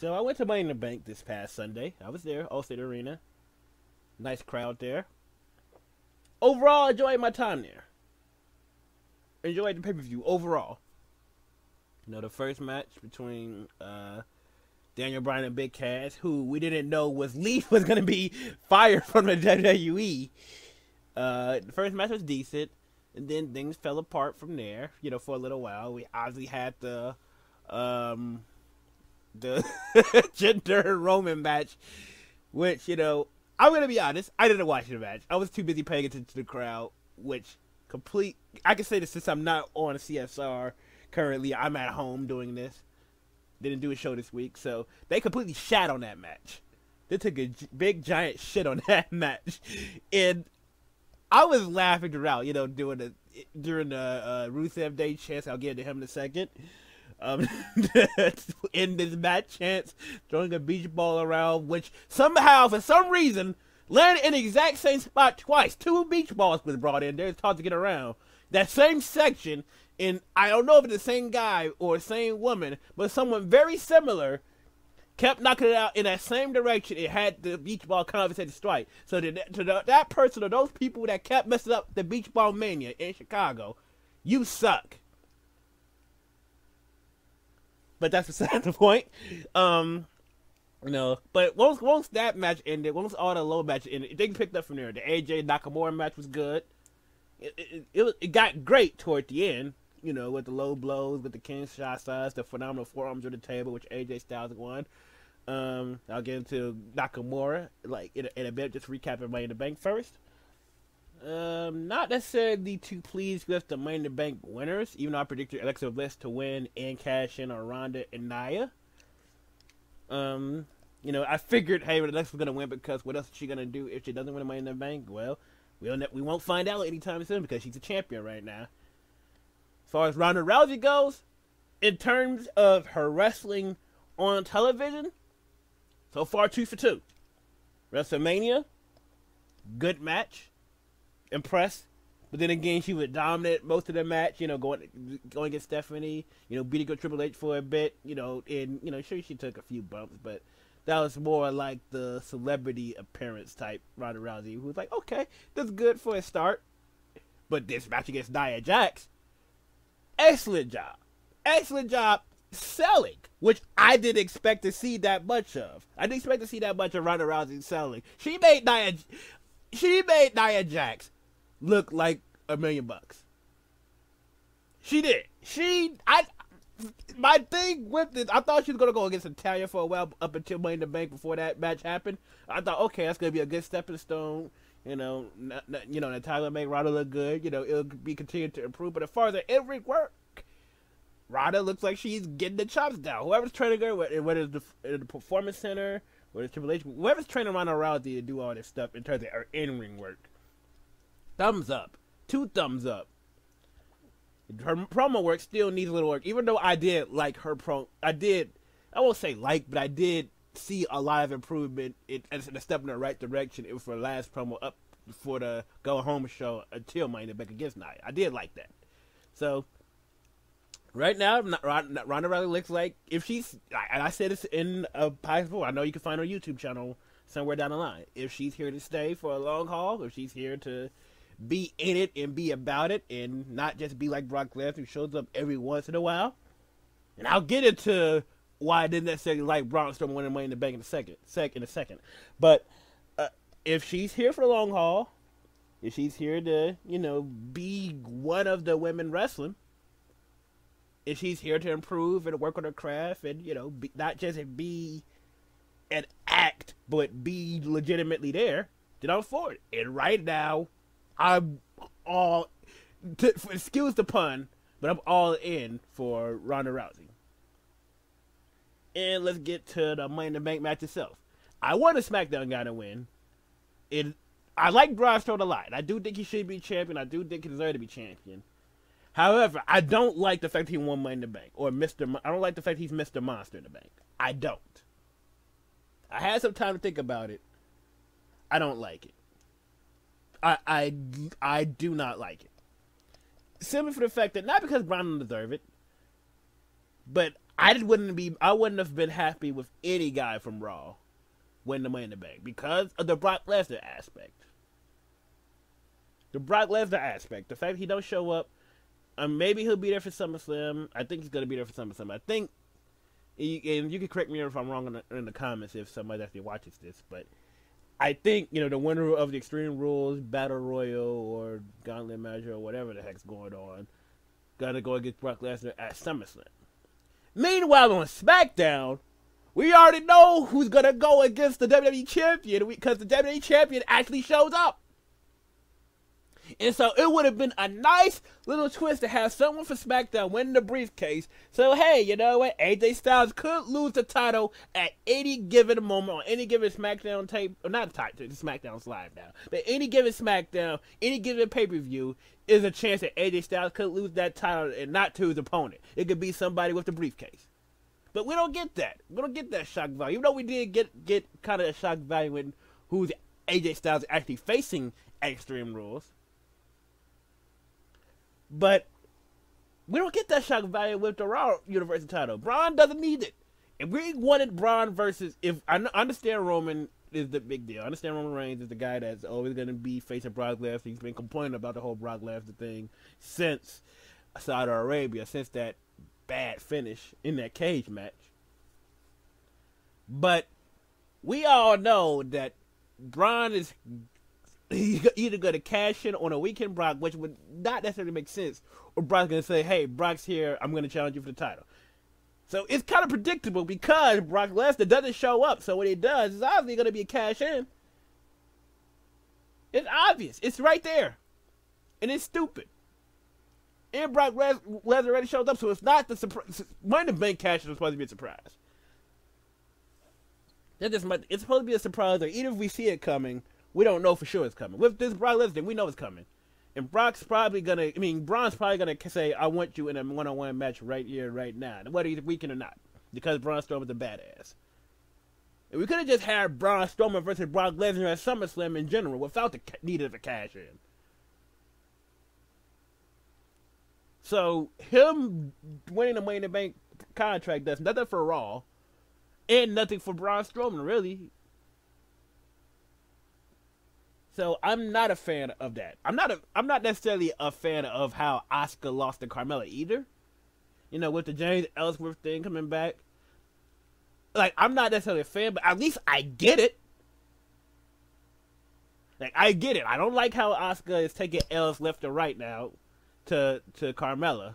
So I went to Money in the Bank this past Sunday. I was there, Allstate Arena. Nice crowd there. Overall, enjoyed my time there. Enjoyed the pay-per-view overall. You know, the first match between Daniel Bryan and Big Cass, who we didn't know was going to be fired from the WWE. The first match was decent, and then things fell apart from there. You know, for a little while, we obviously had the gender Roman match, which, you know, I'm gonna be honest, I didn't watch the match. I was too busy paying attention to the crowd, which I can say this since I'm not on CSR currently. I'm at home doing this. Didn't do a show this week, so they completely shat on that match. They took a big giant shit on that match, and I was laughing throughout. You know, during the Rusev Day chance. I'll get to him in a second. In this match chance, throwing a beach ball around, which somehow, for some reason, landed in the exact same spot twice. 2 beach balls was brought in there. It's hard to get around. That same section, and I don't know if it's the same guy or the same woman, but someone very similar kept knocking it out in that same direction. It had the beach ball compensated strike. So that person or those people that kept messing up the beach ball mania in Chicago, you suck. But that's beside the point. You know, but once that match ended, once all the low matches ended, they picked up from there. The AJ Nakamura match was good. It got great toward the end, you know, with the low blows, with the king shot size, the phenomenal forearms on the table, which AJ Styles won. I'll get into Nakamura like in a bit. Just recapping Money in the Bank first. Not necessarily too pleased with the Money in the Bank winners, even though I predicted Alexa Bliss to win and cash in on Ronda and Nia. You know, I figured, hey, Alexa's gonna win because what else is she gonna do if she doesn't win the Money in the Bank? Well, we won't find out anytime soon because she's a champion right now. As far as Ronda Rousey goes, in terms of her wrestling on television, so far 2 for 2. WrestleMania, good match. Impressed, but then again, she was dominant most of the match. You know, going against Stephanie. You know, beating up Triple H for a bit. You know, and you know, sure she took a few bumps, but that was more like the celebrity appearance type Ronda Rousey, who was like, okay, that's good for a start. But this match against Nia Jax, excellent job selling, which I didn't expect to see that much of. I didn't expect to see that much of Ronda Rousey selling. She made Nia Jax look like $1 million. She did. My thing with this, I thought she was gonna go against Natalya for a while up until Money in the Bank before that match happened. I thought, okay, that's gonna be a good stepping stone. You know, Natalya make Ronda look good. You know, it'll be continued to improve. But as far as the every work, Ronda looks like she's getting the chops down. Whoever's training her, whether it's the Performance Center, whether it's Triple H, whoever's training Ronda Rousey to do all this stuff in terms of her in-ring work, thumbs up. 2 thumbs up. Her promo work still needs a little work, even though I did like her I won't say like, but I did see a lot of improvement and a step in the right direction for the last promo up for the Go Home show until Money in the Bank against Nia. I did like that. So, right now, Ronda Rousey looks like, if she's, and I said this in a podcast before, I know you can find her YouTube channel somewhere down the line. If she's here to stay for a long haul, if she's here to be in it and be about it and not just be like Brock Lesnar who shows up every once in a while. And I'll get into why I didn't necessarily like Braun Strowman winning Money in the Bank in a second. But if she's here for the long haul, if she's here to, you know, be one of the women wrestling, if she's here to improve and work on her craft and, you know, not just be an act, but be legitimately there, then I'm for it. And right now, I'm all, excuse the pun, but I'm all in for Ronda Rousey. And let's get to the Money in the Bank match itself. I want a SmackDown guy to win. I like Braun Strowman a lot. I do think he should be champion. I do think he deserves to be champion. However, I don't like the fact he won Money in the Bank. I don't like the fact he's Mr. Monster in the Bank. I don't. I had some time to think about it. I don't like it. I do not like it. Simply for the fact that, not because Braun doesn't deserve it, but I wouldn't have been happy with any guy from Raw winning the Money in the Bank because of the Brock Lesnar aspect. The Brock Lesnar aspect, the fact he don't show up, maybe he'll be there for SummerSlam. I think he's gonna be there for SummerSlam. I think, and you can correct me if I'm wrong in the comments if somebody actually watches this, but I think the winner of the Extreme Rules Battle Royal or Gauntlet match or whatever the heck's going on, gonna go against Brock Lesnar at SummerSlam. Meanwhile, on SmackDown, we already know who's gonna go against the WWE Champion because the WWE Champion actually shows up. And so it would have been a nice little twist to have someone for SmackDown win the briefcase. So, hey, you know what? AJ Styles could lose the title at any given moment on any given SmackDown tape. Or not title, SmackDown's live now. But any given SmackDown, any given pay-per-view is a chance that AJ Styles could lose that title and not to his opponent. It could be somebody with the briefcase. But we don't get that. We don't get that shock value. Even though we did get kind of a shock value in who's AJ Styles actually facing at Extreme Rules. But we don't get that shock value with the Raw Universal title. Braun doesn't need it. If we wanted Braun versus, if I understand Roman is the big deal. I understand Roman Reigns is the guy that's always going to be facing Brock Lesnar. He's been complaining about the whole Brock Lesnar thing since Saudi Arabia, since that bad finish in that cage match. But we all know that Braun is either going to cash in on a weekend Brock, which would not necessarily make sense, or Brock's going to say, hey, Brock's here, I'm going to challenge you for the title. So it's kind of predictable because Brock Lesnar doesn't show up. So what he does is obviously going to be a cash in. It's obvious. It's right there. And it's stupid. And Brock Lesnar already showed up, so it's not the surprise. Money in the Bank cash is supposed to be a surprise. It's supposed to be a surprise, or even if we see it coming, we don't know for sure it's coming. With this Brock Lesnar, we know it's coming. And Braun's probably going to say, I want you in a one-on-one match right here, right now, whether he's weekend or not, because Braun Strowman's a badass. And we could have just had Braun Strowman versus Brock Lesnar at SummerSlam in general without the need of a cash in. So, him winning the Money in the Bank contract does nothing for Raw, and nothing for Braun Strowman, really. So I'm not a fan of that. I'm not necessarily a fan of how Asuka lost to Carmella either. With the James Ellsworth thing coming back. Like, I'm not necessarily a fan, but at least I get it. Like, I get it. I don't like how Asuka is taking L's left and right now to Carmella.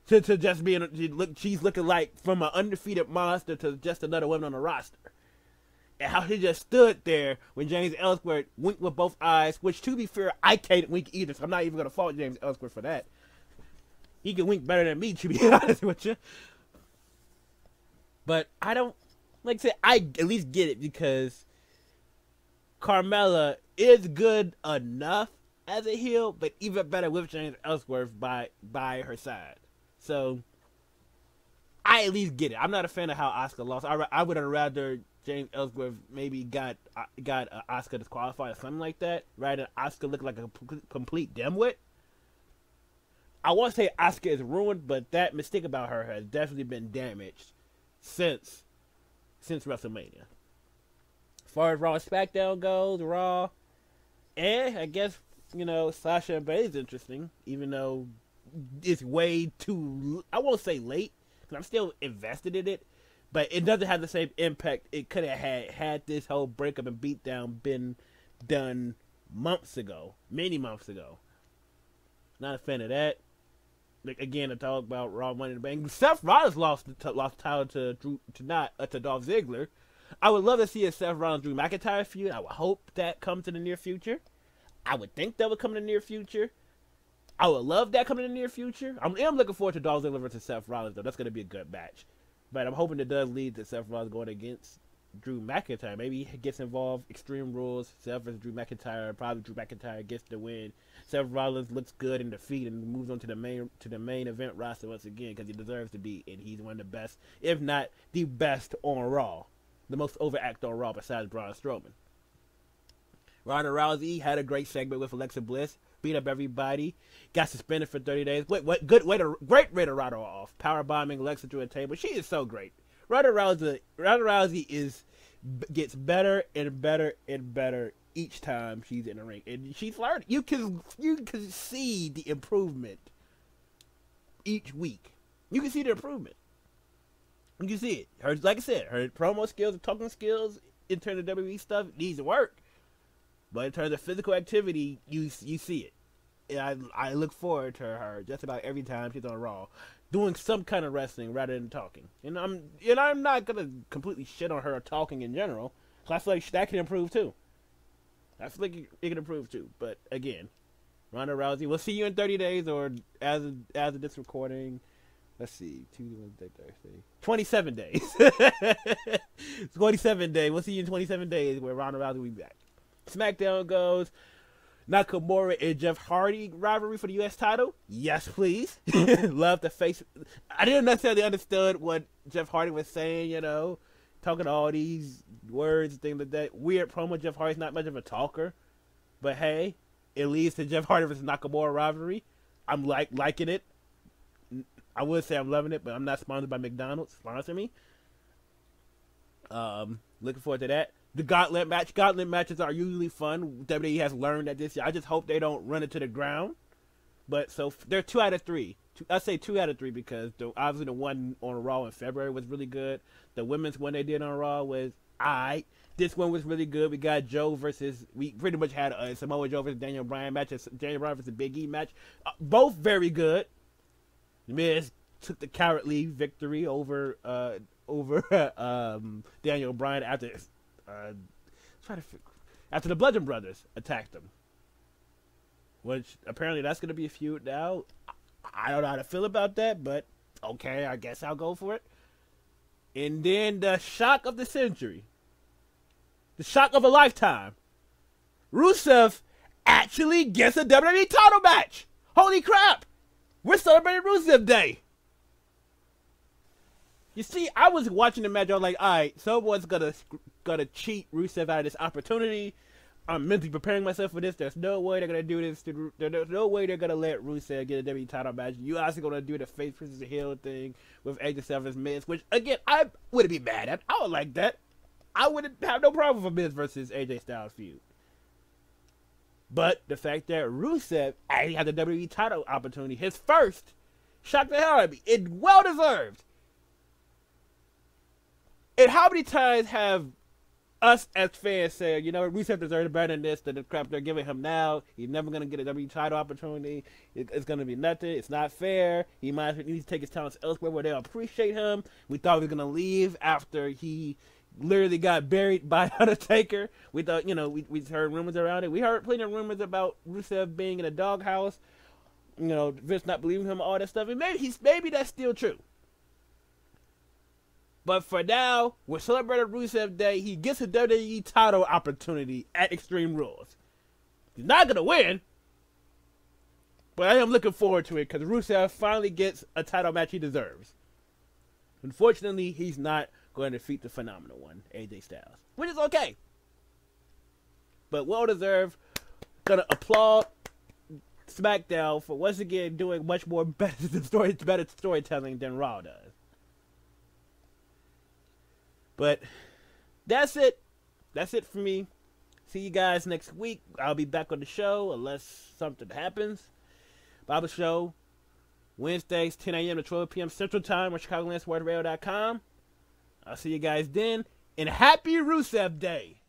to just being, she's looking like from an undefeated monster to just another woman on the roster. And how he just stood there when James Ellsworth winked with both eyes, which, to be fair, I can't wink either, so I'm not even going to fault James Ellsworth for that. He can wink better than me, to be honest with you. But I don't, like I said, I at least get it because Carmella is good enough as a heel, but even better with James Ellsworth by her side. So, I at least get it. I'm not a fan of how Asuka lost. I would have rather James Ellsworth maybe got Asuka disqualified or something like that, rather than Asuka look like a complete dimwit. I won't say Asuka is ruined, but that mistake about her has definitely been damaged since WrestleMania. As far as Raw and SmackDown goes, Raw, I guess, Sasha and Bayley's interesting, even though it's way too, I won't say late, because I'm still invested in it. But it doesn't have the same impact it could have had this whole breakup and beatdown been done many months ago. Not a fan of that. Like, again, to talk about Raw Money in the Bank. Seth Rollins lost the title to Dolph Ziggler. I would love to see a Seth Rollins Drew McIntyre feud. I would hope that comes in the near future. I would think that would come in the near future. I would love that coming in the near future. I am looking forward to Dolph Ziggler versus Seth Rollins, though. That's going to be a good match. But I'm hoping it does lead to Seth Rollins going against Drew McIntyre. Maybe he gets involved, Extreme Rules, Seth versus Drew McIntyre. Probably Drew McIntyre gets the win. Seth Rollins looks good in defeat and moves on to the main event roster once again because he deserves to be, and he's one of the best, if not the best on Raw. The most overact on Raw besides Braun Strowman. Ronda Rousey had a great segment with Alexa Bliss. beat up everybody. Got suspended for 30 days. Great way to write her off. Power bombing Alexa through a table. She is so great. Ronda Rousey gets better and better and better each time she's in the ring, and she's learning. You can see the improvement each week. You can see the improvement. You can see it. Her, like I said, her promo skills and talking skills in terms of WWE stuff needs to work, but in terms of physical activity, you see it. And I look forward to her just about every time she's on Raw, doing some kind of wrestling rather than talking. And I'm not gonna completely shit on her talking in general. I feel like that can improve too. I feel like it can improve too. But again, Ronda Rousey, we'll see you in 30 days, or as of this recording, let's see, Tuesday, Wednesday, Thursday, 27 days. 27 days. We'll see you in 27 days where Ronda Rousey will be back. SmackDown goes. Nakamura and Jeff Hardy rivalry for the U.S. title? Yes, please. Love the face. I didn't necessarily understand what Jeff Hardy was saying, talking all these words and things like that. Weird promo. Jeff Hardy's not much of a talker. But hey, it leads to Jeff Hardy versus Nakamura rivalry. I'm liking it. I would say I'm loving it, but I'm not sponsored by McDonald's. Sponsor me. Looking forward to that. The Gauntlet match. Gauntlet matches are usually fun. WWE has learned that this year. I just hope they don't run it to the ground. But so they're 2 out of 3. I say 2 out of 3 because obviously the one on Raw in February was really good. The women's one they did on Raw was alright. This one was really good. We got Joe versus. We pretty much had a Samoa Joe versus Daniel Bryan match. Daniel Bryan versus Big E match. Both very good. The Miz took the cowardly victory over Daniel Bryan after the Bludgeon Brothers attacked him. Which apparently that's going to be a feud now. I don't know how to feel about that, but okay, I guess I'll go for it. And then the shock of the century. The shock of a lifetime. Rusev actually gets a WWE title match. Holy crap! We're celebrating Rusev Day. You see, I was watching the match. I was like, all right, someone's gonna cheat Rusev out of this opportunity. I'm mentally preparing myself for this. There's no way they're gonna do this. There's no way they're gonna let Rusev get a WWE title match. You guys are gonna do the face versus the heel thing with AJ Styles Miz, which again I wouldn't be mad at. I would like that. I wouldn't have no problem with a Miz versus AJ Styles feud. But the fact that Rusev actually had the WWE title opportunity, his first, shocked the hell out of me. It's well deserved. And how many times have us as fans said, Rusev deserves better than this, than the crap they're giving him now. He's never going to get a WWE title opportunity. It's going to be nothing. It's not fair. He needs to take his talents elsewhere where they'll appreciate him. We thought he was going to leave after he literally got buried by Undertaker. We thought, we heard rumors around it. We heard plenty of rumors about Rusev being in a doghouse. Vince not believing him, all that stuff. And maybe that's still true. But for now, we're celebrating Rusev Day. He gets a WWE title opportunity at Extreme Rules. He's not going to win. But I am looking forward to it because Rusev finally gets a title match he deserves. Unfortunately, he's not going to defeat the phenomenal one, AJ Styles. Which is okay. But well deserved. Gonna applaud SmackDown for once again doing much more better storytelling than Raw does. But that's it. That's it for me. See you guys next week. I'll be back on the show unless something happens. Bible Show, Wednesdays, 10 a.m. to 12 p.m. Central Time on ChicagoLandSportsRadio.com. I'll see you guys then. And happy Rusev Day.